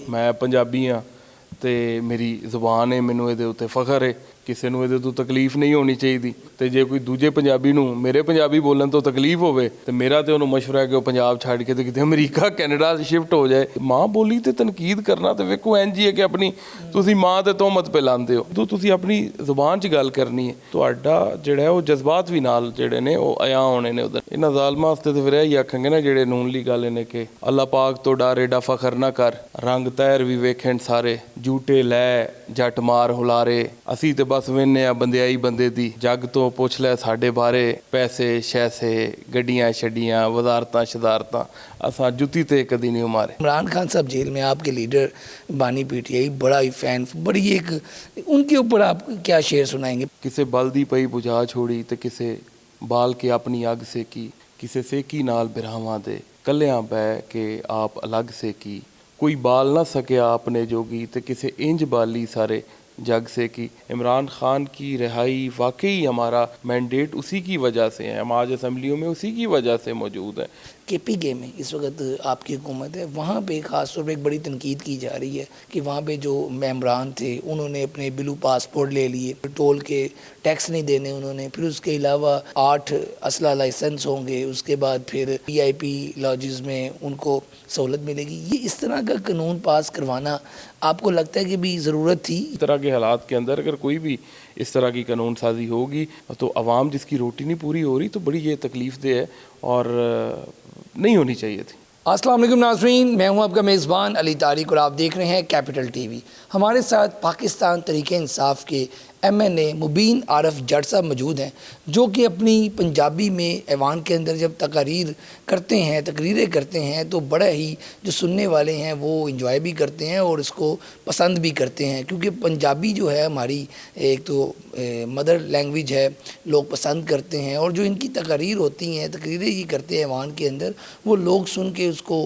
ਮੈਂ ਪੰਜਾਬੀ ਹਾਂ ਤੇ ਮੇਰੀ ਜ਼ੁਬਾਨ ਹੈ, ਮੈਨੂੰ ਇਹਦੇ ਉੱਤੇ ਫਖਰ ਹੈ। ਕਿਸੇ ਨੂੰ ਇਹਦੇ ਤੋਂ ਤਕਲੀਫ ਨਹੀਂ ਹੋਣੀ ਚਾਹੀਦੀ। ਤੇ ਜੇ ਕੋਈ ਦੂਜੇ ਪੰਜਾਬੀ ਨੂੰ ਮੇਰੇ ਪੰਜਾਬੀ ਬੋਲਣ ਤੋਂ ਤਕਲੀਫ ਹੋਵੇ ਤੇ ਮੇਰਾ ਤੇ ਉਹਨੂੰ ਮਸ਼ਵਰਾ ਹੈ ਕਿ ਉਹ ਪੰਜਾਬ ਛੱਡ ਕੇ ਤੇ ਕਿਤੇ ਅਮਰੀਕਾ ਕੈਨੇਡਾ ਸ਼ਿਫਟ ਹੋ ਜਾਏ। ਮਾਂ ਬੋਲੀ ਤੇ ਤਨਕੀਦ ਕਰਨਾ ਤੇ ਵੇਖੋ ਇੰਝ ਹੀ ਹੈ ਕਿ ਆਪਣੀ ਤੁਸੀਂ ਮਾਂ ਤੇ ਤੋਹਮਤ ਪੇ ਲਾਉਂਦੇ ਹੋ। ਜਦੋਂ ਤੁਸੀਂ ਆਪਣੀ ਜ਼ੁਬਾਨ 'ਚ ਗੱਲ ਕਰਨੀ ਹੈ, ਤੁਹਾਡਾ ਜਿਹੜਾ ਉਹ ਜਜ਼ਬਾਤ ਵੀ ਨਾਲ ਜਿਹੜੇ ਨੇ ਉਹ ਆਇਆ ਹੋਣੇ ਨੇ ਉਧਰ। ਇਹਨਾਂ ਜ਼ਾਲਮਾਂ ਵਾਸਤੇ ਤੇ ਫਿਰ ਇਹੀ ਆਖਾਂਗੇ ਨਾ ਜਿਹੜੇ ਨੂਨਲੀ ਗੱਲ ਨੇ ਕਿ ਅੱਲਾ ਪਾਕ ਤੋਂ ਡਰ ਏਡਾ ਫਖਰ ਨਾ ਕਰ, ਰੰਗ ਤੈਰ ਵੀ ਵੇਖਣ ਸਾਰੇ, ਝੂਟੇ ਲੈ ਜੱਟ ਮਾਰ ਹੁਲਾਰੇ। ਅਸੀਂ ਤੇ ਬਸ ਵੇਨੇ ਆ ਬੰਦਿਆਈ ਬੰਦੇ ਦੀ, ਜੱਗ ਤੋਂ ਪੁੱਛ ਲੈ ਸਾਡੇ ਬਾਰੇ, ਪੈਸੇ ਸ਼ੈਸੇ ਗੱਡੀਆਂ ਛੱਡੀਆਂ वजारतां शदारतां असां जुत्ती ते कदी नहीं मारे। इमरान खान साहब जेल में, आपके लीडर बानी पीटीआई बड़ा ही फैन, बड़ी एक उनके ऊपर आप क्या शेर सुनाएंगे? किसे बल दी पई बुझा छोड़ी ते किसे बाल के अपनी अग सेकी, किसे सेकी नाल बिरावां दे कलियां बह के आप अलग सेकी, कोई बाल ना सकिया अपने जोगी ते किसे इंज बाली सारे जग से की। इमरान खान की रिहाई वाकई हमारा मैंडेट उसी की वजह से है, हम आज असम्बलियों में उसी की वजह से मौजूद हैं। KPK में इस वक्त आपकी हुकूमत है, वहाँ पे ख़ास तौर पे एक बड़ी तनकीद की जा रही है कि वहाँ पे जो मेम्बरान थे उन्होंने अपने ब्लू पासपोर्ट ले लिए, टोल के टैक्स नहीं देने उन्होंने, फिर उसके अलावा 8 असला लाइसेंस होंगे, उसके बाद फिर VIP लॉजेस में उनको सहूलत मिलेगी। ये इस तरह का कानून पास करवाना आपको लगता है कि भी ज़रूरत थी? इस तरह के हालात के अंदर अगर कोई भी इस तरह की कानून साजी होगी तो आवाम जिसकी रोटी नहीं पूरी हो रही तो बड़ी ये तकलीफ़ दे है और नहीं होनी चाहिए थी। अस्सलाम वालेकुम नाज़रीन, मैं हूं आपका मेज़बान अली तारिक और आप देख रहे हैं कैपिटल TV। हमारे साथ पाकिस्तान तहरीक इंसाफ के MNA मुबीन आरफ जट साहब मौजूद हैं, जो कि अपनी पंजाबी में ऐवान के अंदर जब तकरीरें करते हैं तो बड़ा ही जो सुनने वाले हैं वो इंजॉय भी करते हैं और इसको पसंद भी करते हैं, क्योंकि पंजाबी जो है हमारी एक तो मदर लैंग्वेज है, लोग पसंद करते हैं। और जो इनकी तकरीर होती हैं, तकरीरें ये करते हैं ऐवान के अंदर, वो लोग सुन के उसको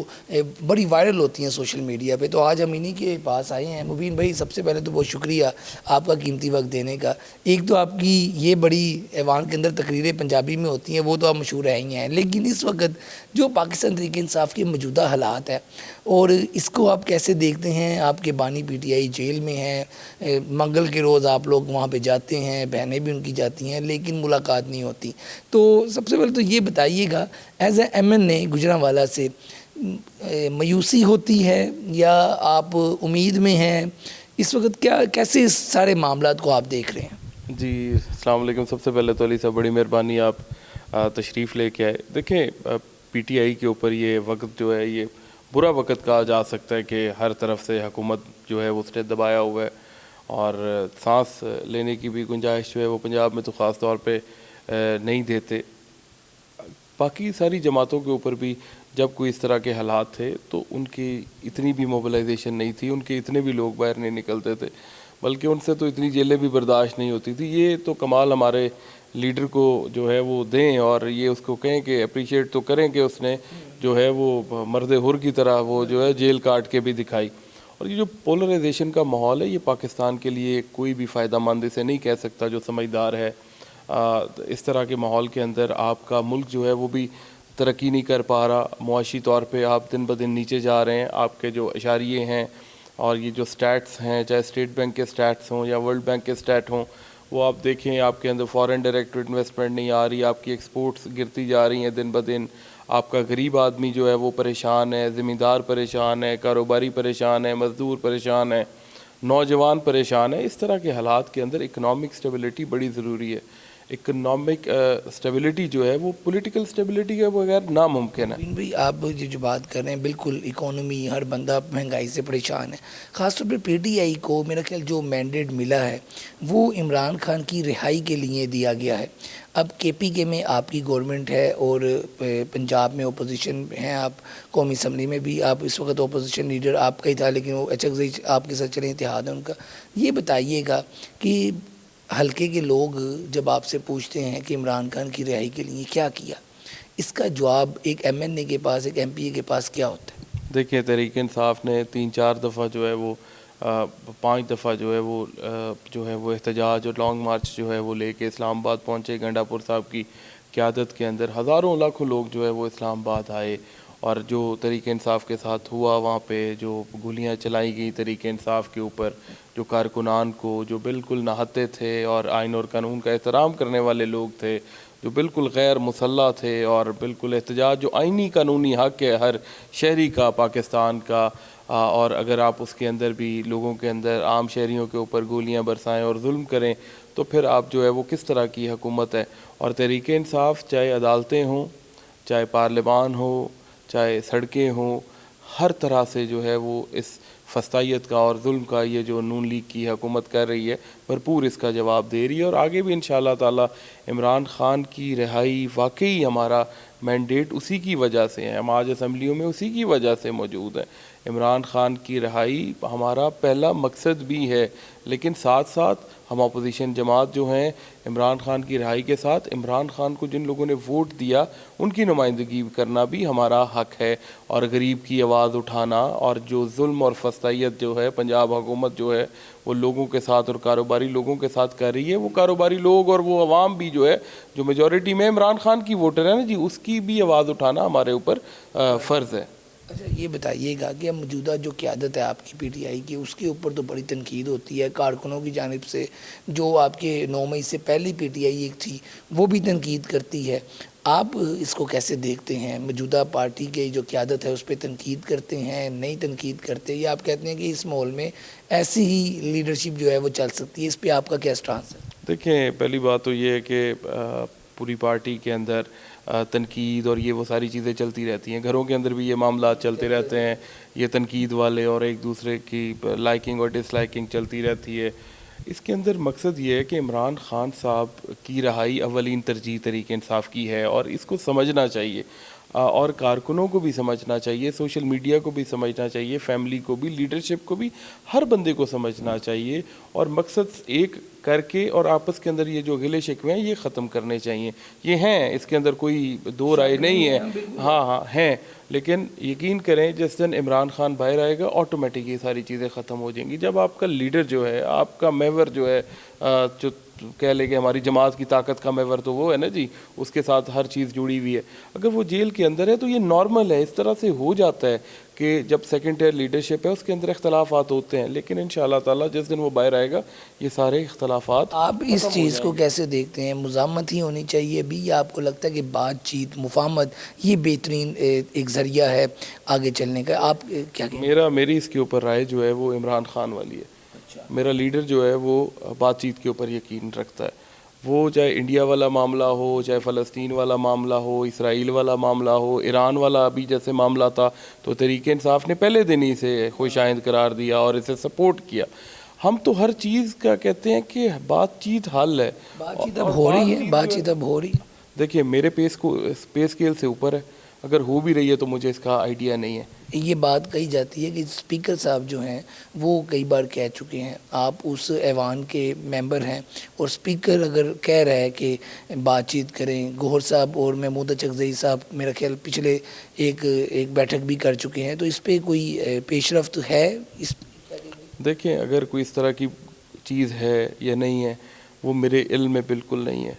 बड़ी वायरल होती हैं सोशल मीडिया पे। तो आज हम इन्हीं के पास आए हैं। मुबीन भाई, सबसे पहले तो बहुत शुक्रिया आपका कीमती वक्त देने का। एक तो आपकी ये बड़ी ऐवान के अंदर तकरीरें पंजाबी में होती हैं, वो तो आप मशहूर है ही हैं, लेकिन इस वक्त जो पाकिस्तान तहरीक इंसाफ के मौजूदा हालात है और इसको आप कैसे देखते हैं? आपके बानी PTI जेल में हैं, मंगल के रोज़ आप लोग वहाँ पे जाते हैं, बहनें भी उनकी जाती हैं, लेकिन मुलाकात नहीं होती। तो सबसे पहले तो ये बताइएगा, एज ए MNA गुजरांवाला से मायूसी होती है या आप उम्मीद में हैं? इस वक्त क्या कैसे इस सारे मामलात को आप देख रहे हैं? जी अस्सलाम वालेकुम। सबसे पहले तो अली साहब बड़ी मेहरबानी आप तशरीफ़ लेके आए। देखें PTI के ऊपर ये वक्त जो है ये बुरा वक्त कहा जा सकता है कि हर तरफ से हुकूमत जो है वो उसने दबाया हुआ है और सांस लेने की भी गुंजाइश जो है वो पंजाब में तो ख़ास तौर पे नहीं देते। बाकी सारी जमातों के ऊपर भी जब कोई इस तरह के हालात थे तो उनकी इतनी भी मोबिलाइजेशन नहीं थी, उनके इतने भी लोग बाहर नहीं निकलते थे, बल्कि उनसे तो इतनी जेलें भी बर्दाश्त नहीं होती थी। ये तो कमाल हमारे लीडर को जो है वो दें और ये उसको कहें कि अप्रिशिएट तो करें कि उसने जो है वो मर्द हुर की तरह वो जो है जेल काट के भी दिखाई। और ये जो पोलराइजेशन का माहौल है ये पाकिस्तान के लिए कोई भी फ़ायदा मंद इसे नहीं कह सकता जो समझदार है। इस तरह के माहौल के अंदर आपका मुल्क जो है वो भी तरक्की नहीं कर पा रहा, मुआशी तौर पे आप दिन ब दिन नीचे जा रहे हैं। आपके जो इशारिये हैं और ये जो स्टैट्स हैं, चाहे स्टेट बैंक के स्टैट्स हों या वर्ल्ड बैंक के स्टैट हों, वो आप देखें आपके अंदर फॉरेन डायरेक्ट इन्वेस्टमेंट नहीं आ रही, आपकी एक्सपोर्ट्स गिरती जा रही हैं दिन ब दिन। आपका गरीब आदमी जो है वो परेशान है, ज़मींदार परेशान है, कारोबारी परेशान है, मज़दूर परेशान है, नौजवान परेशान है। इस तरह के हालात के अंदर इकनॉमिक स्टेबिलिटी बड़ी ज़रूरी है। इकनॉमिक स्टेबिलिटी जो है वो पॉलिटिकल स्टेबिलिटी के बगैर नामुमकिन है। भाई, आप जो बात कर रहे हैं, बिल्कुल इकोनॉमी, हर बंदा महंगाई से परेशान है। ख़ासतौर पर PTI को मेरा ख्याल जो मैंडेट मिला है वो इमरान खान की रिहाई के लिए दिया गया है। अब KPK में आपकी गवर्नमेंट है और पंजाब में अपोजिशन हैं, आप कौमी असम्बली में भी आप इस वक्त अपोजिशन लीडर आपका ही था, लेकिन वो HX आपके साथ चले, इत्तेहाद है उनका। ये बताइएगा कि हल्के के लोग जब आपसे पूछते हैं कि इमरान खान की रिहाई के लिए क्या किया, इसका जवाब एक MNA के पास, एक MPA के पास क्या होता है? देखिए, तहरीक इंसाफ ने 3-4 दफ़ा जो है वो 5 दफ़ा जो है वो एहतजाज और लॉन्ग मार्च जो है वो लेके इस्लामाबाद पहुँचे। गंडापुर साहब की क़यादत के अंदर हज़ारों लाखों लोग जो है वो इस्लामाबाद आए اور جو تحریک انصاف کے ساتھ ہوا وہاں پہ جو گولیاں چلائی گئی تحریک انصاف کے اوپر، جو کارکنان کو جو بالکل نہتے تھے اور آئین اور قانون کا احترام کرنے والے لوگ تھے، جو بالکل غیر مسلح تھے، اور بالکل احتجاج جو آئینی قانونی حق ہے ہر شہری کا پاکستان کا، اور اگر آپ اس کے اندر بھی لوگوں کے اندر عام شہریوں کے اوپر گولیاں برسائیں اور ظلم کریں تو پھر آپ جو ہے وہ کس طرح کی حکومت ہے؟ اور تحریک انصاف چاہے عدالتیں ہوں، چاہے پارلیمان ہو، چاہے سڑکیں ہوں، ہر طرح سے جو ہے وہ اس فسطائیت کا اور ظلم کا یہ جو نون لیگ کی حکومت کر رہی ہے بھرپور اس کا جواب دے رہی ہے، اور آگے بھی انشاءاللہ تعالی عمران خان کی رہائی واقعی ہمارا مینڈیٹ اسی کی وجہ سے ہے، ہم آج اسمبلیوں میں اسی کی وجہ سے موجود ہیں۔ عمران خان کی رہائی ہمارا پہلا مقصد بھی ہے، لیکن ساتھ ساتھ ہم اپوزیشن جماعت جو ہیں عمران خان کی رہائی کے ساتھ عمران خان کو جن لوگوں نے ووٹ دیا ان کی نمائندگی کرنا بھی ہمارا حق ہے، اور غریب کی آواز اٹھانا، اور جو ظلم اور فسطائیت جو ہے پنجاب حکومت جو ہے وہ لوگوں کے ساتھ اور کاروباری لوگوں کے ساتھ کر رہی ہے، وہ کاروباری لوگ اور وہ عوام بھی جو ہے جو میجورٹی میں عمران خان کی ووٹر ہے نا جی، اس کی بھی آواز اٹھانا ہمارے اوپر فرض ہے۔ اچھا یہ بتائیے گا کہ اب موجودہ جو قیادت ہے آپ کی پی ٹی آئی کی، اس کے اوپر تو بڑی تنقید ہوتی ہے کارکنوں کی جانب سے، جو آپ کے 9 مئی سے پہلی پی ٹی آئی ایک تھی وہ بھی تنقید کرتی ہے، آپ اس کو کیسے دیکھتے ہیں؟ موجودہ پارٹی کے جو قیادت ہے اس پہ تنقید کرتے ہیں، نہیں تنقید کرتے، یا آپ کہتے ہیں کہ اس ماحول میں ایسی ہی لیڈرشپ جو ہے وہ چل سکتی ہے؟ اس پہ آپ کا کیا سٹانس ہے؟ دیکھیں، پہلی بات تو یہ ہے کہ پوری پارٹی کے اندر تنقید اور یہ وہ ساری چیزیں چلتی رہتی ہیں، گھروں کے اندر بھی یہ معاملات چلتے رہتے ہیں، یہ تنقید والے اور ایک دوسرے کی لائکنگ اور ڈس لائکنگ چلتی رہتی ہے۔ اس کے اندر مقصد یہ ہے کہ عمران خان صاحب کی رہائی اولین ترجیح تحریک انصاف کی ہے، اور اس کو سمجھنا چاہیے، اور کارکنوں کو بھی سمجھنا چاہیے، سوشل میڈیا کو بھی سمجھنا چاہیے، فیملی کو بھی، لیڈرشپ کو بھی، ہر بندے کو سمجھنا چاہیے، اور مقصد ایک کر کے اور آپس کے اندر یہ جو گلے شکوے ہیں یہ ختم کرنے چاہیے۔ یہ ہیں، اس کے اندر کوئی دو رائے نہیں ہے، ہاں ہیں، لیکن یقین کریں جس دن عمران خان باہر آئے گا آٹومیٹک یہ ساری چیزیں ختم ہو جائیں گی۔ جب آپ کا لیڈر جو ہے، آپ کا محور جو ہے، جو کہہ لے کہ ہماری جماعت کی طاقت کا محور تو وہ ہے نا جی، اس کے ساتھ ہر چیز جڑی ہوئی ہے، اگر وہ جیل کے اندر ہے تو یہ نارمل ہے، اس طرح سے ہو جاتا ہے کہ جب سیکنڈ ٹیئر لیڈرشپ ہے اس کے اندر اختلافات ہوتے ہیں، لیکن انشاءاللہ تعالی جس دن وہ باہر آئے گا یہ سارے اختلافات آپ اس چیز کو کیسے دیکھتے ہیں؟ مزاحمت ہی ہونی چاہیے بھی، یا آپ کو لگتا ہے کہ بات چیت، مفاہمت یہ بہترین ایک ذریعہ ہے آگے چلنے کا؟ آپ کیا کہیں؟ میری اس کے اوپر رائے جو ہے وہ عمران خان والی ہے۔ میرا لیڈر جو ہے وہ بات چیت کے اوپر یقین رکھتا ہے، وہ چاہے انڈیا والا معاملہ ہو، چاہے فلسطین والا معاملہ ہو، اسرائیل والا معاملہ ہو، ایران والا ابھی جیسے معاملہ تھا تو تحریک انصاف نے پہلے دن ہی سے خوش آئند قرار دیا اور اسے سپورٹ کیا۔ ہم تو ہر چیز کا کہتے ہیں کہ بات چیت حل ہے، بات چیت اب ہو رہی ہے، بات چیت اب ہو رہی ہے۔ دیکھیے میرے پے اسکیل سے اوپر ہے، اگر ہو بھی رہی ہے تو مجھے اس کا آئیڈیا نہیں ہے۔ یہ بات کہی جاتی ہے کہ اسپیکر صاحب جو ہیں وہ کئی بار کہہ چکے ہیں، آپ اس ایوان کے ممبر ہیں، اور اسپیکر اگر کہہ رہا ہے کہ بات چیت کریں، گوہر صاحب اور محمود چغزئی صاحب میرا خیال پچھلے ایک بیٹھک بھی کر چکے ہیں، تو اس پہ کوئی پیش رفت ہے؟ دیکھیں اگر کوئی اس طرح کی چیز ہے یا نہیں ہے وہ میرے علم میں بالکل نہیں ہے،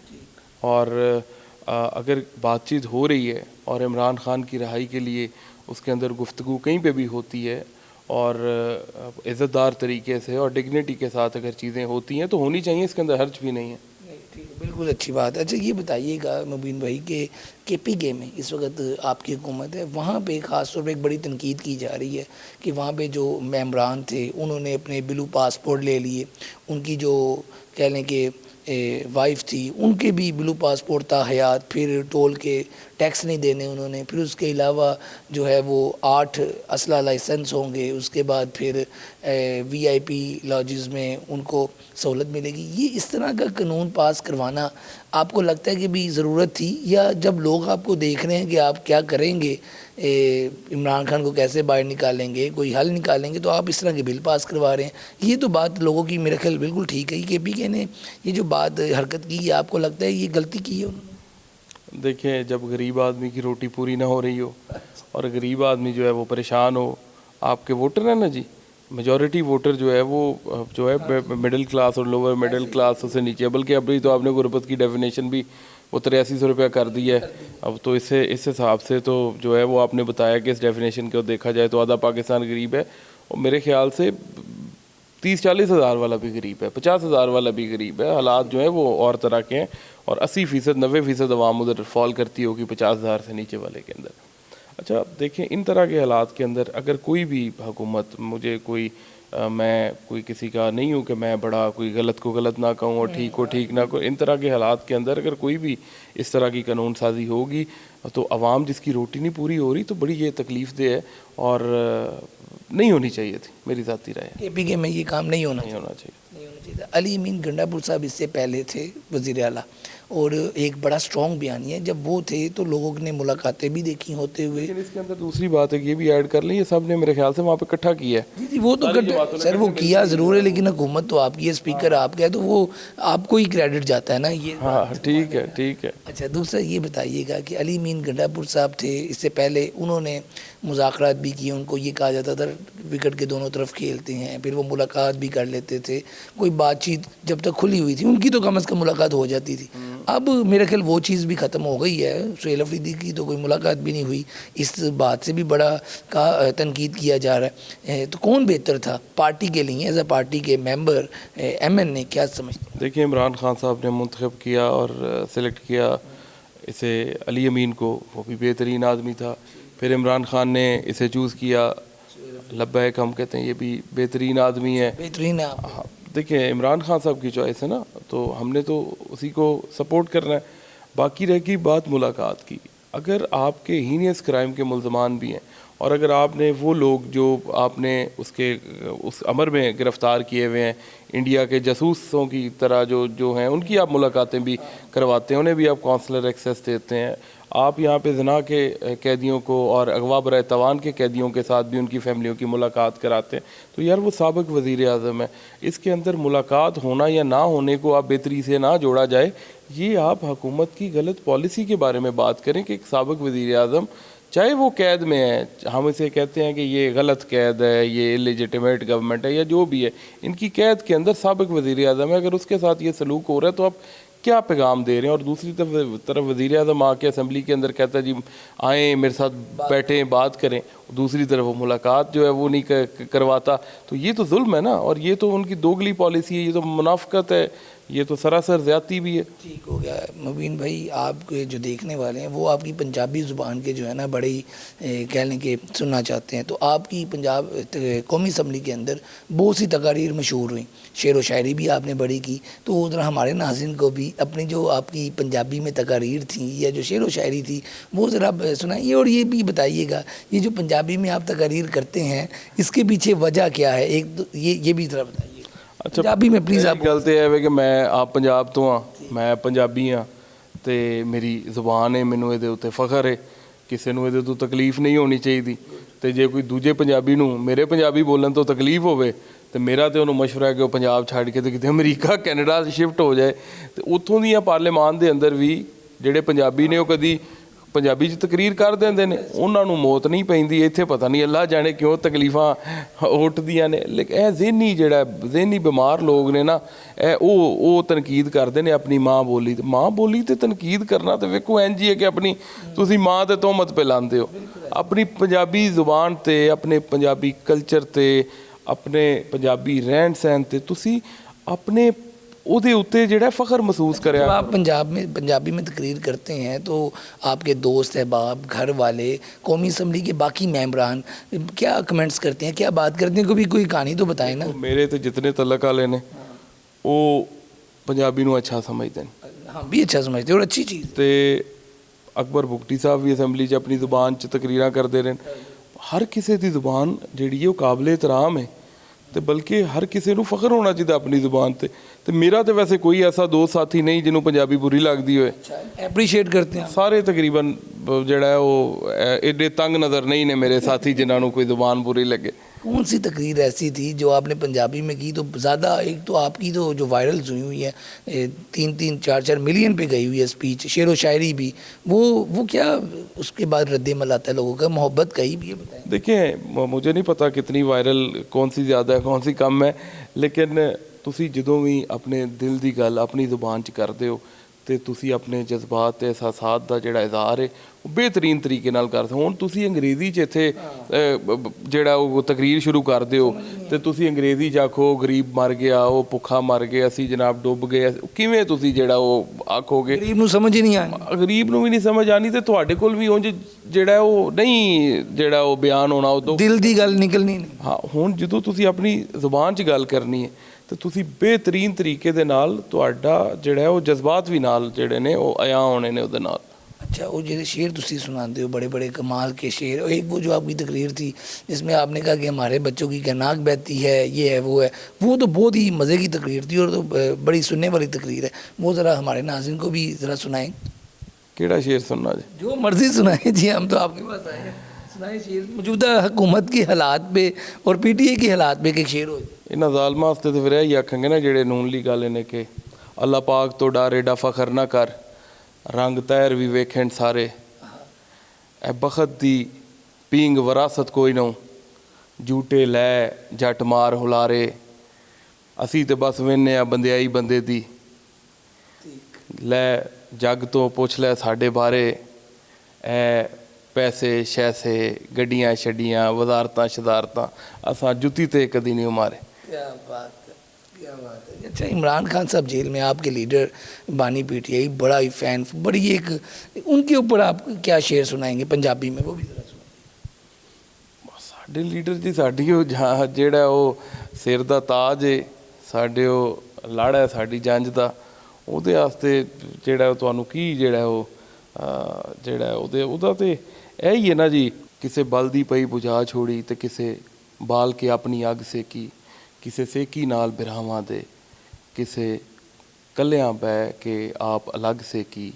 اور اگر بات چیت ہو رہی ہے اور عمران خان کی رہائی کے لیے اس کے اندر گفتگو کہیں پہ بھی ہوتی ہے اور عزت دار طریقے سے اور ڈگنیٹی کے ساتھ اگر چیزیں ہوتی ہیں تو ہونی چاہیے، اس کے اندر حرج بھی نہیں ہے۔ بالکل اچھی بات ہے۔ اچھا یہ بتائیے گا مبین بھائی کہ کے پی کے میں اس وقت آپ کی حکومت ہے، وہاں پہ خاص طور پہ ایک بڑی تنقید کی جا رہی ہے کہ وہاں پہ جو ممبران تھے انہوں نے اپنے بلو پاسپورٹ لے لیے، ان کی جو کہہ لیں کہ وائف تھی ان کے بھی بلو پاسپورٹ تھا حیات، پھر ٹول کے ٹیکس نہیں دینے انہوں نے، پھر اس کے علاوہ جو ہے وہ 8 اسلحہ لائسنس ہوں گے، اس کے بعد پھر وی آئی پی لاجز میں ان کو سہولت ملے گی۔ یہ اس طرح کا قانون پاس کروانا آپ کو لگتا ہے کہ بھی ضرورت تھی، یا جب لوگ آپ کو دیکھ رہے ہیں کہ آپ کیا کریں گے، عمران خان کو کیسے باہر نکالیں گے، کوئی حل نکالیں گے، تو آپ اس طرح کے بل پاس کروا رہے ہیں؟ یہ تو بات لوگوں کی میرے خیال بالکل ٹھیک ہے کہ پی کے نے یہ جو بات حرکت کی، یہ آپ کو لگتا ہے یہ غلطی کی ہے انہوں نے؟ دیکھیں جب غریب آدمی کی روٹی پوری نہ ہو رہی ہو اور غریب آدمی جو ہے وہ پریشان ہو، آپ کے ووٹر ہیں نا جی، میجورٹی ووٹر جو ہے وہ جو ہے مڈل کلاس اور لوور مڈل کلاس سے نیچے، بلکہ ابھی تو آپ نے غربت کی ڈیفینیشن بھی وہ 8300 रुपया कर दिया है। अब तो इस हिसाब से तो जो है वो आपने बताया कि इस डेफिनेशन को देखा जाए तो आधा पाकिस्तान गरीब है, और मेरे ख्याल से 30-40 हज़ार वाला भी गरीब है, 50 हज़ार वाला भी गरीब है। हालात जो है वो और तरह के हैं, और 80%, 90% अवाम उधर फॉल करती होगी 50 हज़ार से नीचे वाले के अंदर। अच्छा देखें, इन तरह के हालात के अंदर अगर कोई भी हुकूमत, मुझे कोई मैं कोई किसी का नहीं हूँ कि मैं बड़ा कोई गलत को गलत ना कहूँ और ठीक को ठीक ना कहूँ, इन तरह के हालात के अंदर अगर कोई भी इस तरह की कानून साजी होगी तो अवाम जिसकी रोटी नहीं पूरी हो रही तो बड़ी ये तकलीफ़ दे है, और नहीं होनी चाहिए थी, मेरी ज़ाती राय है। APK में ये काम नहीं होना नहीं होना चाहिए। नहीं होना चाहिए था। अली अमीन गंडापुर साहब इससे पहले थे वज़ीर आला, और एक बड़ा स्ट्रॉन्ग बयानी है, जब वो थे तो लोगों ने मुलाकातें भी देखी होते हुए। लेकिन इसके अंदर दूसरी बात है कि ये भी ऐड कर लें, ये सब ने मेरे ख्याल से वहाँ पे इकट्ठा किया है। जी जी, वो तो सर वो किया ज़रूर है, लेकिन हुकूमत तो आपकी है, स्पीकर आपका है, तो वो आपको ही क्रेडिट जाता है ना ये। हाँ ठीक है, ठीक है। अच्छा, दूसरा ये बताइएगा कि अली अमीन गंडापुर साहब थे, इससे पहले उन्होंने मुज़ाकरात भी किए, उनको ये कहा जाता था विकेट के दोनों तरफ खेलते हैं, फिर वो मुलाकात भी कर लेते थे, कोई बातचीत जब तक खुली हुई थी उनकी तो कम से कम मुलाकात हो जाती थी। अब मेरे ख्याल वो चीज़ भी ख़त्म हो गई है, सुहेल अफरीदी की तो कोई मुलाकात भी नहीं हुई, इस बात से भी बड़ा का तनकीद किया जा रहा है। तो कौन बेहतर था पार्टी के लिए, एज अ पार्टी के मेंबर MN क्या समझते? देखिए, इमरान खान साहब ने मुंतखब किया और सेलेक्ट किया इसे अली अमीन को, वो भी बेहतरीन आदमी था। फिर इमरान खान ने इसे चूज़ किया, लब्बैक हम कहते हैं, ये भी बेहतरीन आदमी है। बेहतरीन है। हाँ, देखिए इमरान खान साहब की चॉइस है ना, तो हमने तो उसी को सपोर्ट करना है। बाकी रह गई बात मुलाकात की, अगर आपके हीनियस क्राइम के मुल्ज़मान भी हैं, और अगर आपने वो लोग जो आपने उस अमर में गिरफ़्तार किए हुए हैं, इंडिया के जासूसों की तरह जो हैं, उनकी आप मुलाकातें भी करवाते हैं, उन्हें भी आप काउंसलर एक्सेस देते हैं, आप यहाँ पे ज़िना के कैदियों को और अगवा बराए तवान के कैदियों के साथ भी उनकी फैमिलियों की मुलाकात कराते हैं, तो यार वो साबिक़ वज़ीर आज़म है। इसके अंदर मुलाकात होना या ना होने को आप बेहतरी से ना जोड़ा जाए, ये आप हुकूमत की गलत पॉलिसी के बारे में बात करें कि एक साबिक़ वज़ीर आज़म चाहे वो कैद में है, हम इसे कहते हैं कि ये गलत कैद है, ये इलेजिटिमेट गवर्नमेंट है या जो भी है, इनकी कैद के अंदर साबिक़ वज़ीर आज़म है, अगर उसके साथ ये सलूक हो रहा है तो आप क्या पैगाम दे रहे हैं? और दूसरी तरफ वज़ीर आज़म आके असम्बली के अंदर कहता है जी आएँ मेरे साथ बैठें बात करें, दूसरी तरफ वो मुलाकात जो है वो नहीं करवाता, तो ये तो जुल्म है ना, और ये तो उनकी दोगली पॉलिसी है, ये तो मुनाफ़क़त है, ये तो सरासर ज़्यादती भी है। ठीक हो गया मुबीन भाई, आपके जो देखने वाले हैं वो आपकी पंजाबी ज़ुबान के जो है ना बड़े ही कह लें कि सुनना चाहते हैं, तो आपकी पंजाब कौमी असम्बली के अंदर बहुत सी तकारीर मशहूर हुई, शेर व शायरी भी आपने बड़ी की, तो उधर हमारे नाज़रीन को भी अपनी जो आपकी पंजाबी में तकारीर थी या जो शेर व शायरी थी वो ज़रा सुनाइए, और ये भी बताइएगा ये जो पंजाबी में आप तकारीर करते हैं इसके पीछे वजह क्या है, एक ये भी ज़रा बताइए। अच्छा, पंजाबी में प्लीज़ आप। गल तो है कि मैं आप पंजाब तो हाँ, मैं पंजाबी हाँ, तो मेरी जुबान है, मैनू ये उत्ते फखर है, किसी को ये तो तकलीफ नहीं होनी चाहिए, तो जे कोई दूजे पंजाबी नू मेरे पंजाबी बोलन तो तकलीफ होवे तो मेरा तो उन्होंने मशवरा है कि वो पंजाब छड़ के तो कितने अमरीका कैनेडा शिफ्ट हो जाए, तो उत्थों दी पार्लीमान के अंदर भी ਜਿਹੜੇ पंजाबी ने वो कभी पंजाबी च तकरीर कर देंदे ने, उन्होंने मौत नहीं पैंदी, इत्थे पता नहीं अल्लाह जाने क्यों तकलीफां उठदियां ने। लेकिन यह ज़हनी जेड़ा ज़हनी बीमार लोग ने ना, वो तनकीद करते हैं अपनी माँ बोली ते तनकीद करना तो वेखो इंज ही है कि अपनी तुसी माँ ते तोहमत पे लांदे हो, अपनी पंजाबी जुबान ते अपने पंजाबी कल्चर ते अपने पंजाबी रहन सहन ते तुसी अपने उहदे उत्ते जेड़ा फ़ख्र महसूस करे। आप पंजाबी में तकरीर करते हैं तो आपके दोस्त अहबाब, घर वाले, कौमी असम्बली के बाकी मेंबरान क्या कमेंट्स करते हैं, क्या बात करते हैं, कभी कोई कहानी तो बताएं ना। मेरे तो जितने तलक वाले ने वो पंजाबी नू अच्छा समझते हैं, हाँ भी अच्छा समझते और अच्छी चीज़। तो अकबर बुगटी साहब भी असैम्बली च अपनी जुबान च तकरीरां करते रहे, हर किसी की जुबान जी वो काबिल एहतराम है, तो बल्कि हर किसी को फख्र होना चाहिए अपनी जुबान से। तो मेरा तो वैसे कोई ऐसा दोस्त साथी नहीं जिन्होंने पंजाबी बुरी लगती हो, एप्रीशिएट करते हैं सारे तकरीबन जड़ा है वो एडे तंग नज़र नहीं ने मेरे साथी जिन्होंने कोई जुबान बुरी लगे। कौन सी तकरीर ऐसी थी जो आपने पंजाबी में की तो ज़्यादा, एक तो आपकी तो जो वायरल्स हुई हुई है 3-3, 4-4 मिलियन पे गई हुई है स्पीच, शेर व शायरी भी, वो क्या उसके बाद रद्द-ए-अमल आता है लोगों का, मोहब्बत का ही भी बताएं। देखिए मुझे नहीं पता कितनी वायरल कौन सी ज़्यादा है कौन सी कम है, लेकिन तुसी जदों भी अपने दिल की गल अपनी जुबान च करते हो ਤੇ ਤੁਸੀਂ ਆਪਣੇ ਜਜ਼ਬਾਤ ਤੇ ਅਹਿਸਾਸਾਤ ਦਾ ਜਿਹੜਾ ਇਜ਼ਹਾਰ ਹੈ ਉਹ ਬਿਹਤਰੀਨ ਤਰੀਕੇ ਨਾਲ ਕਰ ਸਕਦੇ। ਹੁਣ ਤੁਸੀਂ ਅੰਗਰੇਜ਼ੀ 'ਚ ਇੱਥੇ ਜਿਹੜਾ ਉਹ ਤਕਰੀਰ ਸ਼ੁਰੂ ਕਰ ਦਿਓ ਤੇ ਤੁਸੀਂ ਅੰਗਰੇਜ਼ੀ 'ਚ ਆਖੋ ਗਰੀਬ ਮਰ ਗਿਆ, ਉਹ ਭੁੱਖਾ ਮਰ ਗਿਆ, ਅਸੀਂ ਜਨਾਬ ਡੁੱਬ ਗਏ, ਕਿਵੇਂ ਤੁਸੀਂ ਜਿਹੜਾ ਉਹ ਆਖੋਗੇ? ਗਰੀਬ ਨੂੰ ਸਮਝ ਹੀ ਨਹੀਂ ਆਣੀ, ਗਰੀਬ ਨੂੰ ਵੀ ਨਹੀਂ ਸਮਝ ਆਣੀ ਤੇ ਤੁਹਾਡੇ ਕੋਲ ਵੀ ਉਂਝ ਜਿਹੜਾ ਉਹ ਨਹੀਂ ਜਿਹੜਾ ਉਹ ਬਿਆਨ ਹੋਣਾ ਉਦੋਂ ਦਿਲ ਦੀ ਗੱਲ ਨਿਕਲਣੀ ਨਹੀਂ। ਹਾਂ, ਹੁਣ ਜਦੋਂ ਤੁਸੀਂ ਆਪਣੀ ਜ਼ੁਬਾਨ 'ਚ ਗੱਲ ਕਰਨੀ ਹੈ ਤੇ ਤੁਸੀਂ ਬਿਹਤਰੀਨ ਤਰੀਕੇ ਦੇ ਨਾਲ ਤੁਹਾਡਾ ਜਿਹੜਾ ਉਹ ਜਜ਼ਬਾਤ ਵੀ ਨਾਲ ਜਿਹੜੇ ਨੇ ਉਹ ਅਯਾਂ ਹੋਣੇ ਨੇ ਉਹਦੇ ਨਾਲ। अच्छा, वो जो शेर तुसी सुनाते हो बड़े बड़े कमाल के शेर, और एक वो जो आपकी तकरीर थी जिसमें आपने कहा कि हमारे बच्चों की क्या नाक बहती है, ये है, वो तो बहुत ही मज़े की तकरीर थी और तो बड़ी सुनने वाली तकरीर है। वो ज़रा हमारे नाज़रीन को भी ज़रा सुनाएं। केड़ा शेर सुनना जी? जो मर्ज़ी सुनाएं जी, हम तो आपके पास आए हैं, सुनाएं शेर मौजूदा हुकूमत के हालात पे और PTI के हालात पे के शेर हो। इन्हां ज़ालमां वास्ते तो फिर यही आखांगे ना ਜਿਹੜੇ ਨੂਨਲੀ ਗੱਲ ਨੇ ਕਿ ਅੱਲਾਹ ਪਾਕ ਤੋਂ ਡਰ ਏਡਾ ਫਖਰ ਨਾ ਕਰ, रंग तैर भी वेखें सारे, ए बखत दी पींग वरासत कोई ना, झूटे लै जट मार हुलारे, असी तो बस वेने आ बंदियाई बंदे दी, लै जग तो पुछ लै साडे बारे, ए पैसे शैसे गड्डियां छड्डियां वजारतां शदारतां असां जुत्ती ते कदी नहीं मारे। क्या बात है, क्या बात है। अच्छा, इमरान खान साहब जेल में, आपके लीडर बानी PTI, बड़ा ही फैन, बड़ी एक, उनके ऊपर आप क्या शेर सुनाएंगे पंजाबी में, वो भी ज़रा सुनाएंगे। साडे लीडर जी साडी ਉਹ ਜਿਹੜਾ ਉਹ ਸਿਰ ਦਾ ਤਾਜ ਹੈ, ਸਾਡੇ ਉਹ ਲਾੜਾ ਹੈ ਸਾਡੀ ਜੰਜ ਦਾ, ਉਹਦੇ ਵਾਸਤੇ ਜਿਹੜਾ ਉਹ ਤੁਹਾਨੂੰ ਕੀ ਜਿਹੜਾ ਉਹ ਜਿਹੜਾ ਉਹਦਾ ਤੇ ਇਹ ਹੀ ਹੈ ਨਾ ਜੀ, ਕਿਸੇ ਬਲ ਦੀ ਪਈ ਬੁਝਾ ਛੋੜੀ ਤੇ ਕਿਸੇ ਬਾਲ ਕੇ ਆਪਣੀ ਅੱਗ ਸੇਕੀ, ਕਿਸੇ ਸੇਕੀ ਨਾਲ ਬਿਰਾਵਾਂ ਦੇ, ਕਿਸੇ ਕੱਲਿਆਂ ਬਹਿ ਕੇ ਆਪ ਅਲੱਗ ਸੇਕੀ,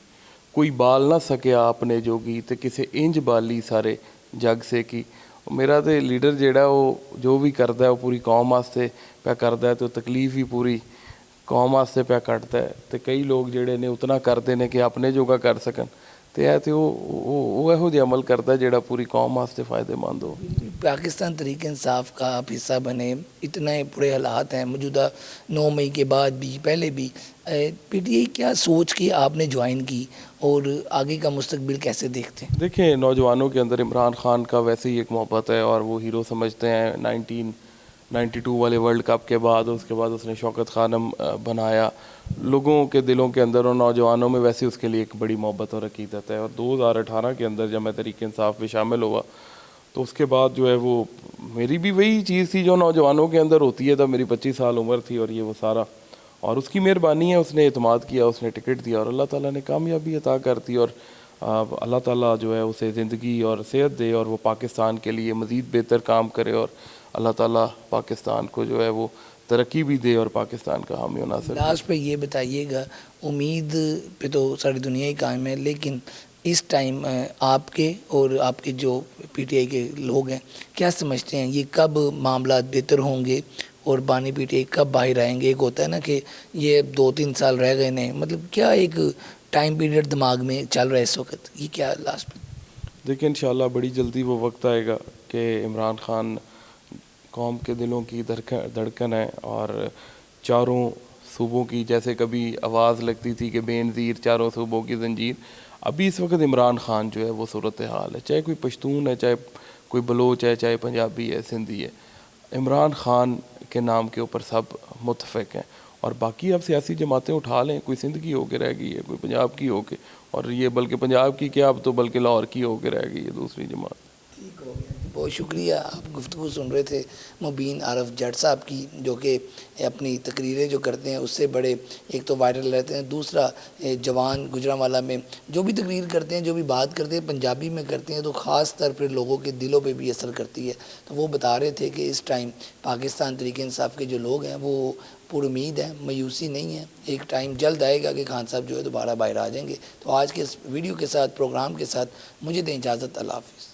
ਕੋਈ ਬਾਲ ਨਾ ਸਕਿਆ ਆਪਣੇ ਜੋਗੀ ਤੇ ਕਿਸੇ ਇੰਜ ਬਾਲੀ ਸਾਰੇ ਜੱਗ ਸੇਕੀ। ਮੇਰਾ ਤੇ ਲੀਡਰ ਜਿਹੜਾ ਉਹ ਜੋ ਵੀ ਕਰਦਾ ਉਹ ਪੂਰੀ ਕੌਮ ਵਾਸਤੇ ਪਿਆ ਕਰਦਾ ਤੇ ਉਹ ਤਕਲੀਫ ਵੀ ਪੂਰੀ ਕੌਮ ਵਾਸਤੇ ਪਿਆ ਕੱਟਦਾ ਤੇ ਕਈ ਲੋਕ ਜਿਹੜੇ ਨੇ ਉਤਨਾ ਕਰਦੇ ਨੇ ਕਿ ਆਪਣੇ ਜੋਗਾ ਕਰ ਸਕਣ ਤੇ ਇਹ ਤੇ ਉਹ ਇਹੋ ਜਿਹਾ ਅਮਲ ਕਰਦਾ ਜਿਹੜਾ ਪੂਰੀ ਕੌਮ ਵਾਸਤੇ फ़ायदेमंद हो। पाकिस्तान तहरीक इंसाफ का आप हिस्सा बने, इतने बुरे हालात हैं मौजूदा 9 मई के बाद भी, पहले भी, PTI क्या सोच के आपने ज्वाइन की और आगे का मुस्तकबिल कैसे देखते हैं? देखिए, नौजवानों के अंदर इमरान खान का वैसे ही एक मोहब्बत है और वो हीरो समझते हैं। 1992 वाले वर्ल्ड कप के बाद उसके बाद उसने शौकत खानम बनाया, लोगों के दिलों के अंदर और नौजवानों में वैसे उसके लिए एक बड़ी मोहब्बत और अकीदत है। और 2018 के अंदर जब मैं तहरीक इंसाफ में शामिल हुआ तो उसके बाद जो है वो मेरी भी वही चीज़ थी जो नौजवानों के अंदर होती है। तब मेरी 25 साल उम्र थी और ये वो सारा, और उसकी मेहरबानी है, उसने एतमाद किया, उसने टिकट दिया और अल्लाह ताला ने कामयाबी अता कर दी। और अल्लाह ताला जो है उसे ज़िंदगी और सेहत दे और वो पाकिस्तान के लिए मज़ीद बेहतर काम करे और अल्लाह ताला पाकिस्तान को जो है वो तरक्की भी दे और पाकिस्तान का हामी और नासिर। लास्ट पे ये बताइएगा, उम्मीद पे तो सारी दुनिया ही कायम है, लेकिन इस टाइम आपके और आपके जो PTI के लोग हैं क्या समझते हैं, ये कब मामला बेहतर होंगे और बानी PTI कब बाहर आएंगे? एक होता है ना कि ये 2-3 साल रह गए नहीं, मतलब क्या एक टाइम पीरियड दिमाग में चल रहा है इस वक्त, ये क्या लास्ट में? देखिए, इंशाल्लाह बड़ी जल्दी वो वक्त आएगा कि इमरान खान कौम के दिलों की धड़कन है और चारों सूबों की, जैसे कभी आवाज़ लगती थी कि बेनज़ीर चारों सूबों की जंजीर, अभी इस वक्त इमरान खान जो है वो सूरत हाल है। चाहे कोई पश्तून है, चाहे कोई बलोच है, चाहे पंजाबी है, सिंधी है, इमरान खान के नाम के ऊपर सब मुतफ़िक हैं। और बाकी अब सियासी जमातें उठा लें, कोई सिंध की होके रह गई है, कोई पंजाब की होके, और ये बल्कि पंजाब की क्या अब तो बल्कि लाहौर की होके रह गई है दूसरी जमात। ठीक हो गया, बहुत शुक्रिया। आप गुफ्तगू सुन रहे थे मुबीन आरफ जट साहब की, जो कि अपनी तकरीरें जो करते हैं उससे बड़े एक तो वायरल रहते हैं, दूसरा जवान गुजरांवाला में जो भी तकरीर करते हैं, जो भी बात करते हैं पंजाबी में करते हैं तो ख़ास तौर पर लोगों के दिलों पे भी असर करती है। तो वो बता रहे थे कि इस टाइम पाकिस्तान तहरीक इंसाफ के जो लोग हैं वो पूरी उम्मीद है, मायूसी नहीं है, एक टाइम जल्द आएगा कि खान साहब जो है दोबारा बाहर आ जाएंगे। तो आज के इस वीडियो के साथ, प्रोग्राम के साथ मुझे दें इजाज़त, अल्लाह हाफ़िज़।